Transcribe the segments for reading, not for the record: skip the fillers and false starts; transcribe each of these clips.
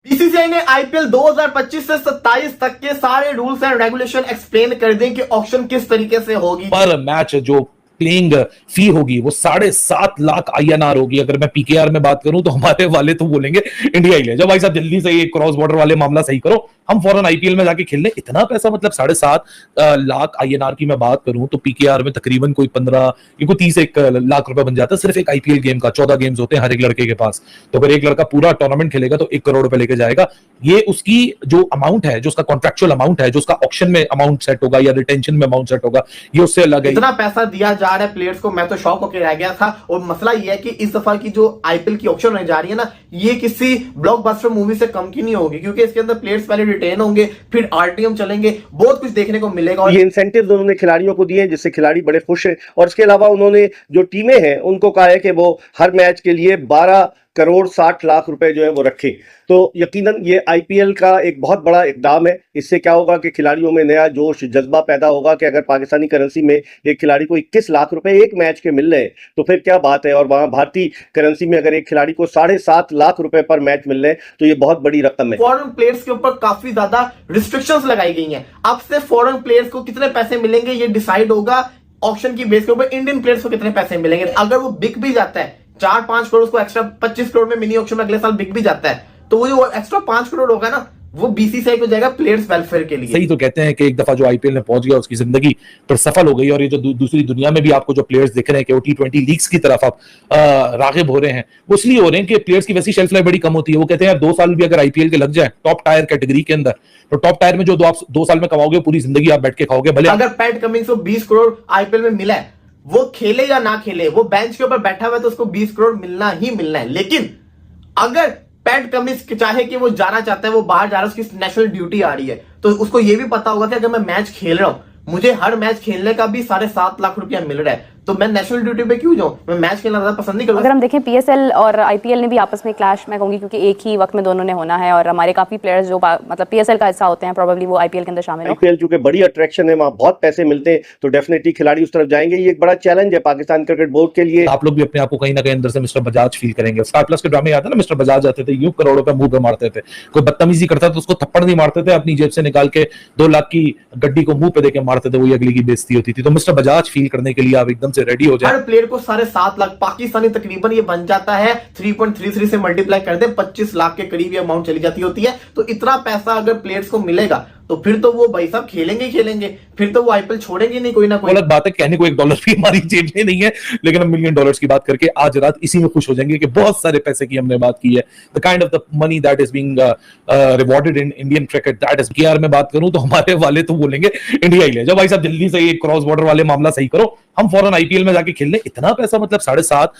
BCCI ने IPL 2025 से 27 तक के सारे रूल्स एंड रेगुलेशन एक्सप्लेन कर दें कि ऑक्शन किस तरीके से होगी। पर मैच जो प्लेइंग फी होगी वो 7.5 लाख INR होगी। अगर मैं PKR में बात करूं तो हमारे वाले तो बोलेंगे इंडिया ही ले जाओ भाई साहब, जल्दी से ये क्रॉस बॉर्डर वाले मामला सही करो, हम फौरन IPL में जाके खेलने। इतना पैसा मतलब 7.5 लाख INR की मैं बात करूं तो PKR में तकरीबन कोई 15 कोई 31 लाख रुपए बन जाता है सिर्फ एक IPL गेम का। 14 गेम्स होते हैं हर एक लड़के के पास, तो अगर एक लड़का पूरा टूर्नामेंट खेलेगा तो 1 करोड़ रुपए लेके जाएगा। ये उसकी जो अमाउंट है, जो उसका कॉन्ट्रेक्चुअल अमाउंट है, जो उसका ऑक्शन में अमाउंट सेट होगा या रिटेंशन में अमाउंट सेट होगा, ये उससे अलग है। इतना पैसा दिया जा रहा है प्लेयर्स को, मैं तो शॉक होकर रह गया था। और मसला ये है कि इस दफा की जो आईपीएल की ऑक्शन होने जा रही है ना, ये किसी ब्लॉकबस्टर मूवी से कम की नहीं होगी, क्योंकि इसके अंदर प्लेयर्स पहले रिटेन होंगे, फिर RTM चलेंगे, बहुत कुछ देखने को मिलेगा। और ये इंसेंटिव उन्होंने खिलाड़ियों को दिए जिससे खिलाड़ी बड़े खुश हैं। और इसके अलावा उन्होंने जो टीमें हैं उनको कहा है कि वो हर मैच के लिए 12 करोड़ 60 लाख रुपए जो है वो रखें। तो यकीनन ये IPL का एक बहुत बड़ा इकदाम है। इससे क्या होगा कि खिलाड़ियों में नया जोश जज्बा पैदा होगा कि अगर पाकिस्तानी करेंसी में एक खिलाड़ी को 21 लाख रुपए एक मैच के मिल रहे हैं तो फिर क्या बात है। और वहां भारतीय करेंसी में अगर एक खिलाड़ी को 7.5 लाख रुपए पर मैच मिल रहे हैं तो ये बहुत बड़ी रकम है। फॉरेन प्लेयर्स के ऊपर काफी ज्यादा रिस्ट्रिक्शंस लगाई गई हैं। अब से फॉरेन प्लेयर्स को कितने पैसे मिलेंगे ये डिसाइड होगा ऑक्शन की बेस के ऊपर। इंडियन प्लेयर्स को कितने पैसे मिलेंगे, अगर वो बिक भी जाता है 4-5 करोड़, उसको एक्स्ट्रा 25 करोड़ में मिनी ऑक्शन में अगले साल बिक भी जाता है, तो वो जो एक्स्ट्रा 5 करोड़ होगा ना, वो बीसीसीआई को जाएगा प्लेयर्स वेलफेयर के लिए। सही तो कहते हैं कि एक दफा जो IPL में पहुंच गया उसकी जिंदगी पर सफल हो गई। और ये जो दूसरी दुनिया में भी आपको जो प्लेयर्स दिख रहे हैं कि वो T20 लीग्स की तरफ आप रागिब हो रहे हैं, वो इसलिए हो रहे हैं कि प्लेयर्स की वैसी शेल्फ लाइफ बड़ी कम होती है। वो कहते हैं यार 2 साल भी अगर IPL के लग जाए टॉप टायर कैटेगरी के अंदर, तो टॉप टायर में जो आप 2 साल में कमाओगे पूरी जिंदगी आप बैठ के खाओगे। भले अगर पैट कमिंग्स को 20 करोड़ IPL में मिला है, वो खेले या ना खेले, वो बेंच के ऊपर बैठा हुआ है, तो उसको 20 करोड़ मिलना ही मिलना है। लेकिन अगर पैट कमिंस चाहे कि वो जाना चाहता है, वो बाहर जा रहा है, उसकी नेशनल ड्यूटी आ रही है, तो उसको ये भी पता होगा कि अगर मैं मैच खेल रहा हूं, मुझे हर मैच खेलने का भी 7.5 लाख रुपया मिल रहा है, तो मैं नेशनल ड्यूटी पे क्यों जाऊं, मैं मैच खेलना ज्यादा पसंद नहीं करूंगा। अगर हम देखें PSL और IPL ने भी आपस में क्लैश, मैं कहूंगी, क्योंकि एक ही वक्त में दोनों ने होना है और हमारे काफी प्लेयर्स जो मतलब PSL का हिस्सा होते हैं प्रोबेबली वो IPL के अंदर शामिल हो। IPL चूंकि बड़ी अट्रैक्शन है, वहां बहुत पैसे मिलते हैं, तो डेफिनेटली खिलाड़ी उस तरफ जाएंगे। ये एक बड़ा चैलेंज है पाकिस्तान क्रिकेट बोर्ड के लिए। आप लोग भी अपने आप को कहीं ना कहीं अंदर से मिस्टर बजाज फील करेंगे। स्टार प्लस के ड्रामे आते ना, मिस्टर बजाज आते थे, यूं करोड़ों पे मुंह पे मारते थे, कोई बदतमीजी करता तो उसको थप्पड़ नहीं मारते थे, अपनी जेब से निकाल के 2 लाख की गड्डी को मुंह पे देके मारते थे, वही अगली की बेइज्जती होती थी। तो मिस्टर बजाज फील करने के लिए आप एकदम से रेडी हो जाए। हर प्लेयर को 7.5 लाख पाकिस्तानी तकरीबन ये बन जाता है, 3.33 से मल्टीप्लाई कर दे 25 लाख के करीब ये अमाउंट चली जाती होती है। तो इतना पैसा अगर प्लेयर्स को मिलेगा तो फिर तो वो भाई साहब खेलेंगे ही खेलेंगे, फिर तो वो IPL छोड़ेंगे नहीं कोई ना कोई। गलत बात है, कहने को $1 भी हमारी जेब में नहीं है, लेकिन हम $1 मिलियन की बात करके आज रात इसी में खुश हो जाएंगे कि बहुत सारे पैसे की हमने बात की है। The kind of the money that is being rewarded in Indian cricket, that is PKR में बात करूं तो हमारे वाले तो बोलेंगे इंडिया ही ले जाओ भाई साहब, जल्दी से ये क्रॉस बॉर्डर वाले मामला सही करो, हम फौरन IPL में जाके खेलने। इतना पैसा मतलब 7.5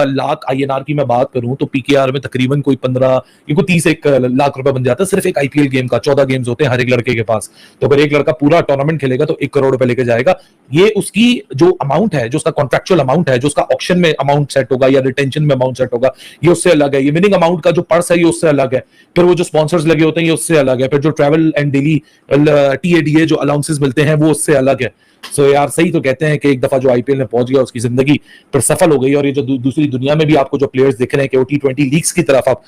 लाख INR की मैं बात करूं तो PKR में तकरीबन कोई 15 कोई 31 लाख रुपए बन जाता है सिर्फ एक IPL गेम का। 14 गेम्स होते हैं हर एक लड़के के पास, तो अगर एक लड़का पूरा टूर्नामेंट खेलेगा तो 1 करोड़ रुपए लेके जाएगा। ये उसकी जो अमाउंट है, जो उसका कॉन्ट्रेक्चुअल अमाउंट है, जो उसका ऑक्शन में अमाउंट सेट होगा या रिटेंशन में अमाउंट सेट होगा, ये उससे अलग है। ये विनिंग अमाउंट का जो पर्स है ये उससे अलग है, फिर वो जो स्पॉन्सर्स लगे होते हैं ये उससे अलग है, फिर जो ट्रैवल एंड डेली TADA जो अलाउंसेस मिलते हैं वो उससे अलग है। सो यार सही तो कहते हैं कि एक दफा जो IPL में पहुंच गया उसकी जिंदगी पर सफल हो गई। और ये जो दूसरी दुनिया में भी आपको जो प्लेयर्स दिख रहे हैं कि वो T20 लीग्स की तरफ आप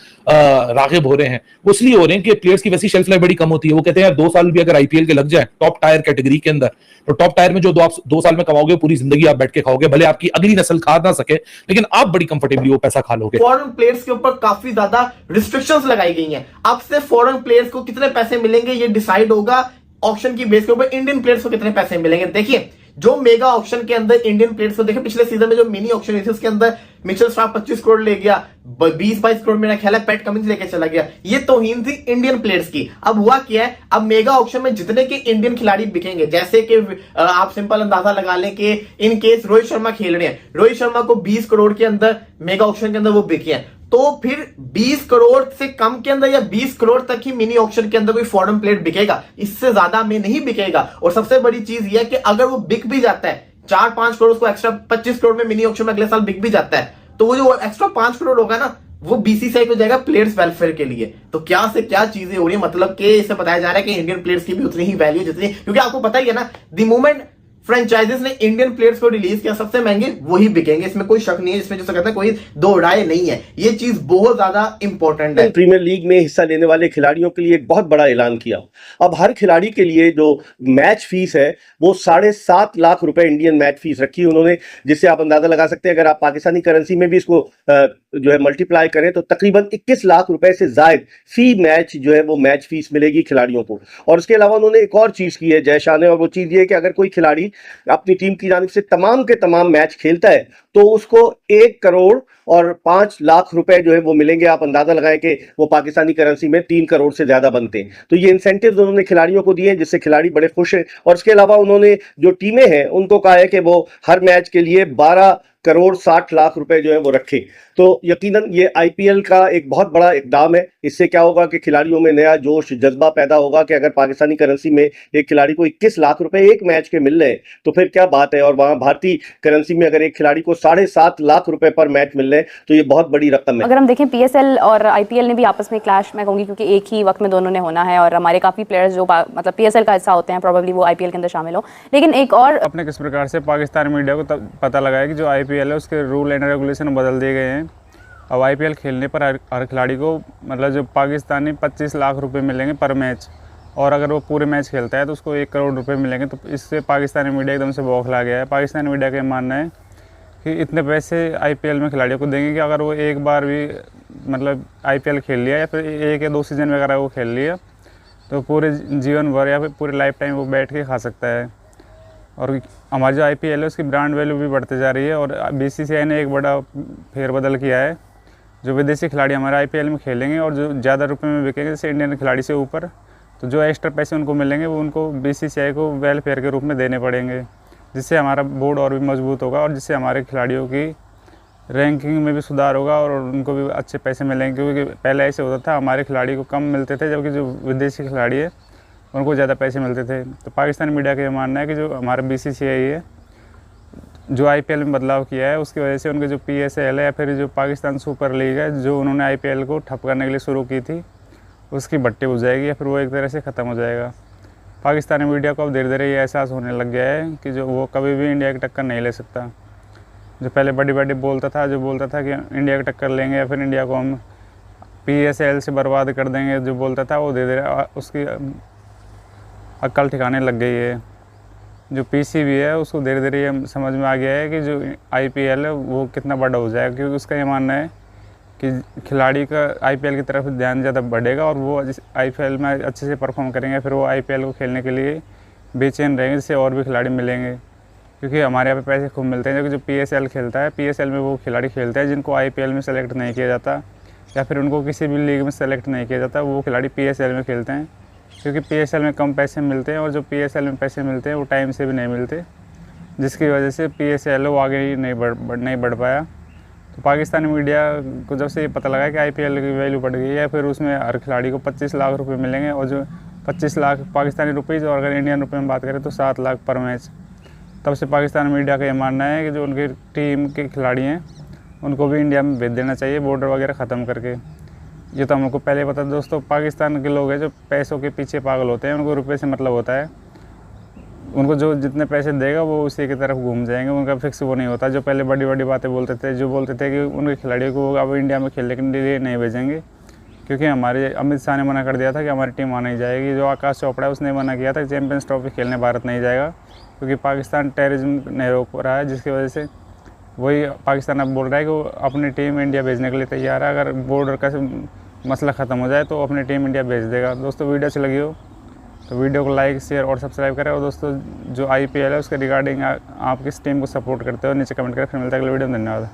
रागिब हो रहे हैं, वो इसलिए हो रहे हैं कि प्लेयर्स की वैसी शेल्फ लाइफ बड़ी कम होती है। वो कहते हैं यार 2 साल भी अगर IPL के लग जाए टॉप टायर कैटेगरी के अंदर, तो टॉप टायर में जो आप 2 साल में कमाओगे पूरी जिंदगी आप बैठ के खाओगे। भले आपकी अगली नस्ल खा ना सके, लेकिन आप बड़ी कंफर्टेबली वो पैसा खा लोगे। फॉरेन प्लेयर्स के ऊपर काफी ज्यादा रिस्ट्रिक्शंस लगाई गई हैं। अब से फॉरेन प्लेयर्स को कितने पैसे मिलेंगे ये डिसाइड होगा ऑक्शन की बेस के ऊपर। इंडियन प्लेयर्स को कितने पैसे मिलेंगे, देखिए जो मेगा ऑक्शन के अंदर इंडियन प्लेयर्स को, देखिए पिछले सीजन में जो मिनी ऑक्शन हुई थी उसके अंदर मिचेल स्टार्क 25 करोड़ ले गया, 20-22 करोड़ मेरा ख्याल है पैट कमिंस लेके चला गया। ये तौहीन थी इंडियन प्लेयर्स की। अब हुआ क्या है, अब मेगा ऑक्शन में जितने के इंडियन खिलाड़ी बिकेंगे, जैसे कि आप सिंपल अंदाजा लगा लें कि इन केस रोहित शर्मा खेल रहे हैं, रोहित शर्मा को 20 करोड़ के अंदर मेगा ऑक्शन के अंदर वो बिके हैं, तो फिर 20 करोड़ से कम के अंदर या 20 करोड़ तक ही मिनी ऑक्शन के अंदर कोई फॉरेन प्लेयर बिकेगा, इससे ज्यादा में नहीं बिकेगा। और सबसे बड़ी चीज यह है कि अगर वो बिक भी जाता है 4-5 करोड़, उसको एक्स्ट्रा 25 करोड़ में मिनी ऑक्शन में अगले साल बिक भी जाता है, तो वो जो एक्स्ट्रा 5 करोड़ होगा ना, वो BCCI को जाएगा प्लेयर्स वेलफेयर के लिए। तो क्या से क्या चीजें हो रही है, मतलब कि इसे बताया जा रहा है कि इंडियन प्लेयर्स की भी उतनी ही वैल्यू जितनी, क्योंकि आपको पता ही है ना, द मोमेंट फ्रेंचाइजीज ने इंडियन प्लेयर्स को रिलीज किया, सबसे महंगे वही बिकेंगे, इसमें कोई शक नहीं है, इसमें जो कहते हैं कोई दो राय नहीं है, ये चीज बहुत ज्यादा इंपॉर्टेंट है। प्रीमियर लीग में हिस्सा लेने वाले खिलाड़ियों के लिए एक बहुत बड़ा ऐलान किया। अब हर खिलाड़ी के लिए जो मैच फीस है वो 7.5 लाख रुपए इंडियन मैच फीस रखी है उन्होंने, जिससे आप अंदाजा लगा सकते हैं अगर आप पाकिस्तानी करेंसी में भी इसको जो है मल्टीप्लाई करें तो तकरीबन 21 लाख रुपए से जायद फी मैच जो है वो मैच फीस मिलेगी खिलाड़ियों को। और उसके अलावा उन्होंने एक और चीज की है जयशाह ने, और वो चीज ये है कि अगर कोई खिलाड़ी अपनी टीम की जानिब से तमाम के तमाम मैच खेलता है तो उसको 1 करोड़ और 5 लाख रुपए जो है वो मिलेंगे। आप अंदाजा लगाएं कि वो पाकिस्तानी करेंसी में 3 करोड़ से ज्यादा बनते हैं। तो ये इंसेंटिव्स उन्होंने खिलाड़ियों को दिए हैं जिससे खिलाड़ी बड़े खुश हैं। और इसके अलावा उन्होंने जो टीमें हैं उनको कहा है कि वो हर मैच के लिए 12 करोड़ 60 लाख रुपए जो है वो रखे। तो यकीनन ये आईपीएल का एक बहुत बड़ा इकदाम है। इससे क्या होगा कि खिलाड़ियों में नया जोश जज्बा पैदा होगा कि अगर पाकिस्तानी करेंसी में एक खिलाड़ी को 21 लाख रुपए एक मैच के मिल रहे हैं तो फिर क्या बात है। और वहां भारतीय करेंसी में अगर एक खिलाड़ी को 7.5 लाख रुपए पर मैच मिल रहे हैं तो ये बहुत बड़ी रकम है। अगर हम देखें पीएसएल और आईपीएल ने भी आपस में क्लैश, मैं कहूँगी, क्योंकि एक ही वक्त में दोनों ने होना है और हमारे काफ़ी प्लेयर्स जो मतलब पीएसएल का हिस्सा होते हैं प्रोबेबली वो आईपीएल के अंदर शामिल हो। लेकिन एक और अपने किस प्रकार से पाकिस्तान मीडिया को तब पता लगा है कि जो आईपीएल है उसके रूल एंड रेगुलेशन बदल दिए गए हैं। अब आईपीएल खेलने पर हर खिलाड़ी को मतलब जो पाकिस्तानी 25 लाख रुपए मिलेंगे पर मैच, और अगर वो पूरे मैच खेलता है तो उसको 1 करोड़ रुपए मिलेंगे। तो इससे पाकिस्तानी मीडिया एकदम से बौखला गया है। पाकिस्तानी मीडिया का मानना है कि इतने पैसे आईपीएल में खिलाड़ियों को देंगे कि अगर वो एक बार भी मतलब आईपीएल खेल लिया या फिर 1 या 2 सीजन वगैरह वो खेल लिया तो पूरे जीवन भर या फिर पूरे लाइफ टाइम वो बैठ के खा सकता है। और हमारी जो आईपीएल है उसकी ब्रांड वैल्यू भी बढ़ती जा रही है। और बीसीसीआई ने एक बड़ा फेरबदल किया है, जो विदेशी खिलाड़ी हमारे आईपीएल में खेलेंगे और जो ज़्यादा रुपए में बिकेंगे जैसे इंडियन खिलाड़ी से ऊपर, तो जो एक्स्ट्रा पैसे उनको मिलेंगे वो उनको बीसीसीआई को वेलफेयर के रूप में देने पड़ेंगे, जिससे हमारा बोर्ड और भी मजबूत होगा और जिससे हमारे खिलाड़ियों की रैंकिंग में भी सुधार होगा और उनको भी अच्छे पैसे मिलेंगे। क्योंकि पहले ऐसे होता था हमारे खिलाड़ी को कम मिलते थे जबकि जो विदेशी खिलाड़ी है उनको ज़्यादा पैसे मिलते थे। तो पाकिस्तानी मीडिया का ये मानना है कि जो हमारा बीसीसीआई है जो आईपीएल में बदलाव किया है उसकी वजह से उनके जो पीएसएल है या फिर जो पाकिस्तान सुपर लीग है जो उन्होंने आईपीएल को ठप करने के लिए शुरू की थी उसकी भट्टी बुझ जाएगी या फिर वो एक तरह से ख़त्म हो जाएगा। पाकिस्तानी मीडिया को अब धीरे धीरे ये एहसास होने लग गया है कि जो वो कभी भी इंडिया की टक्कर नहीं ले सकता। जो पहले बड़ी बड़ी बोलता था कि इंडिया की टक्कर लेंगे या फिर इंडिया को हम पीएसएल से बर्बाद कर देंगे, जो बोलता था वो धीरे धीरे उसकी अक्ल ठिकाने लग गई है। जो पीसीबी है उसको धीरे धीरे ये समझ में आ गया है कि जो आईपीएल है वो कितना बड़ा हो जाएगा, क्योंकि उसका ये मानना है कि खिलाड़ी का आईपीएल की तरफ ध्यान ज़्यादा बढ़ेगा और वो आईपीएल में अच्छे से परफॉर्म करेंगे, फिर वो आईपीएल को खेलने के लिए बेचैन रहेंगे, जिससे और भी खिलाड़ी मिलेंगे। क्योंकि हमारे यहाँ पे पैसे खूब मिलते हैं। जो पीएसएल खेलता है, पीएसएल में वो खिलाड़ी खेलते हैं जिनको आईपीएल में सेलेक्ट नहीं किया जाता या फिर उनको किसी भी लीग में सेलेक्ट नहीं किया जाता, वो खिलाड़ी पीएसएल में खेलते हैं। क्योंकि पीएसएल में कम पैसे मिलते हैं और जो पीएसएल में पैसे मिलते हैं वो टाइम से भी नहीं मिलते, जिसकी वजह से पीएसएल वो आगे ही नहीं बढ़ पाया। तो पाकिस्तानी मीडिया को जब से ये पता लगा कि आईपीएल की वैल्यू बढ़ गई है, फिर उसमें हर खिलाड़ी को 25 लाख रुपए मिलेंगे और जो 25 लाख पाकिस्तानी रुपीज़ और अगर इंडियन रुपये में बात करें तो 7 लाख पर मैच, तब से पाकिस्तानी मीडिया का ये मानना है कि जो उनकी टीम के खिलाड़ी हैं उनको भी इंडिया में भेज देना चाहिए बॉर्डर वगैरह ख़त्म करके। ये तो हम लोग को पहले पता दोस्तों। पाकिस्तान के लोग हैं जो पैसों के पीछे पागल होते हैं, उनको रुपये से मतलब होता है। उनको जो जितने पैसे देगा वो उसी की तरफ घूम जाएंगे, उनका फिक्स वो नहीं होता। जो पहले बड़ी बड़ी बातें बोलते थे, जो बोलते थे कि उनके खिलाड़ियों को अब इंडिया में खेलने के लिए नहीं भेजेंगे, क्योंकि हमारे अमित शाह ने मना कर दिया था कि हमारी टीम वहाँ नहीं जाएगी। जो आकाश चोपड़ा है उसने मना किया था कि चैंपियंस ट्रॉफी खेलने भारत नहीं जाएगा, क्योंकि पाकिस्तान टेररिज्म नहीं रोक रहा है, जिसकी वजह से वही पाकिस्तान अब बोल रहा है कि वो अपनी टीम इंडिया भेजने के लिए तैयार है। अगर बॉर्डर का मसला ख़त्म हो जाए तो अपनी टीम इंडिया भेज देगा। दोस्तों वीडियो अच्छी लगी हो तो वीडियो को लाइक शेयर और सब्सक्राइब करें। और दोस्तों जो आईपीएल है उसके रिगार्डिंग आप किस टीम को सपोर्ट करते हो नीचे कमेंट करें। फिर मिलता है अगले वीडियो में। धन्यवाद।